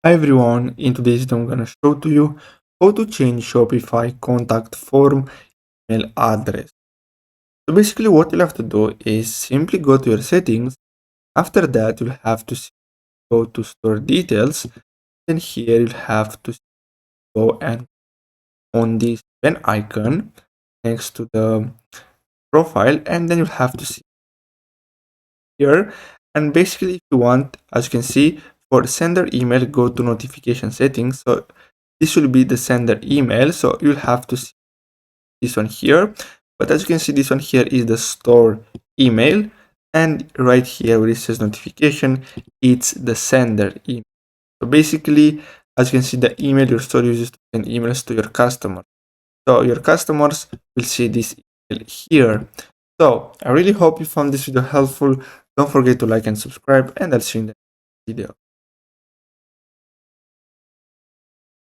Hi everyone, in today's video I'm gonna show to you how to change Shopify contact form email address. So basically what you'll have to do is simply go to your settings. After that you'll have to go to store details. Then here you'll have to go and on this pen icon next to the profile, and then you'll have to see here. And basically if you want, as you can see, for sender email, go to notification settings. So this will be the sender email, so you'll have to see this one here. But as you can see, this one here is the store email, and right here where it says notification, it's the sender email. So basically, as you can see, the email your store uses to send emails to your customers. So your customers will see this email here. So I really hope you found this video helpful. Don't forget to like and subscribe, and I'll see you in the next video.